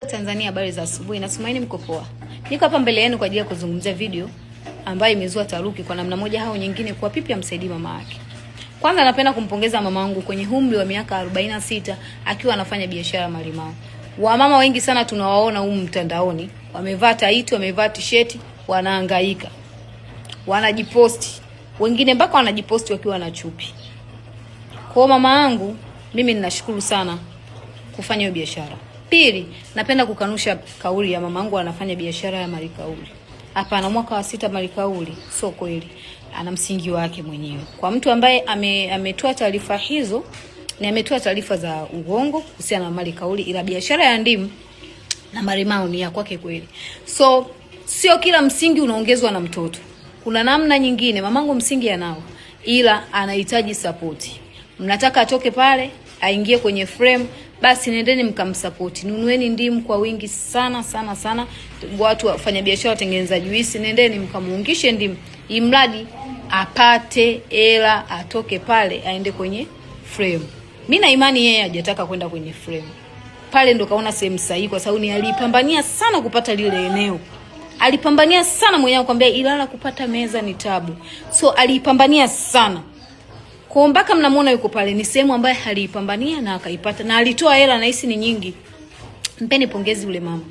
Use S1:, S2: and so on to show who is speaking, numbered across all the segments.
S1: Tanzania, habari za asubuhi. Natumaini mko poa. Niko hapa mbele yenu kwa ajili ya kuzungumzia video ambayo imezua taharuki kwa namna moja au nyingine kwa pipi amsaidii mama yake. Kwanza napenda kumpongeza mama wangu kwenye umri wa miaka 46 akiwa anafanya biashara ya malimao. Wamama wengi sana tunawaona humu mtandaoni, wamevaa taiti, wamevaa t-shirt, wanahangaika. Wanajiposti. Wengine mpaka wanajiposti wakiwa na chupi. Kwa mama yangu mimi ninashukuru sana kufanya hiyo biashara. Pili, napenda kukanusha kauli ya mamangu anafanya biashara ya malikauli. Hapana, mwaka wa 6 malikauli sio kweli. Ana msingi wake mwenyewe. Kwa mtu ambaye ametoa taarifa hizo, na ametoa taarifa za uongo kuhusiana na malikauli, ila biashara ya ndimu na malimao ni ya kwake kweli. So sio kila msingi unaongezwa na mtoto. Kuna namna nyingine mamangu msingi anao, ila anahitaji support. Mnataka atoke pale, aingie kwenye frame, basi nendeni mkamsupport. Nunueni ndimu kwa wingi sana sana sana. Watu wafanya biashara, watengeneza juisi, nendeni mkamuungishe ndimu. Imradi apate hela, atoke pale aende kwenye frame. Mimi na imani yeye hajataka kwenda kwenye frame. Pale ndo kaona sehemu sahihi, kwa sababu ni alipambania sana kupata lile eneo. Alipambania sana mwenyewe, kwambia Ilala kupata meza ni tabu. So alipambania sana. Kwa mpaka mnamuona yuko pale, ni sehemu ambayo alipambania na akaipata, na alitoa hela na hisi ni nyingi. Mpeni pongezi yule mama.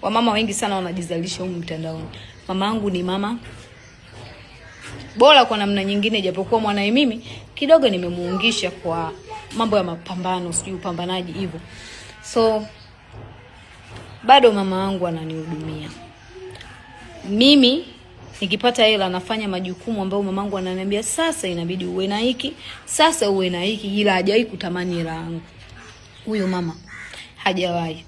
S1: Wamama wengi sana wanajizalisha huko mtandaoni. Mamangu ni mama bora kwa namna nyingine, japokuwa mwanae mimi kidogo nimemuungisha kwa mambo ya mapambano, sijui upambanaji hivyo. So bado mama wangu ananihudumia. Mimi nikipata hela nafanya majukumu ambayo mamangu ananiambia sasa inabidi uwe na hiki, sasa uwe na hiki, ila hajawahi kutamani hela yangu. Huyo mama hajawahi.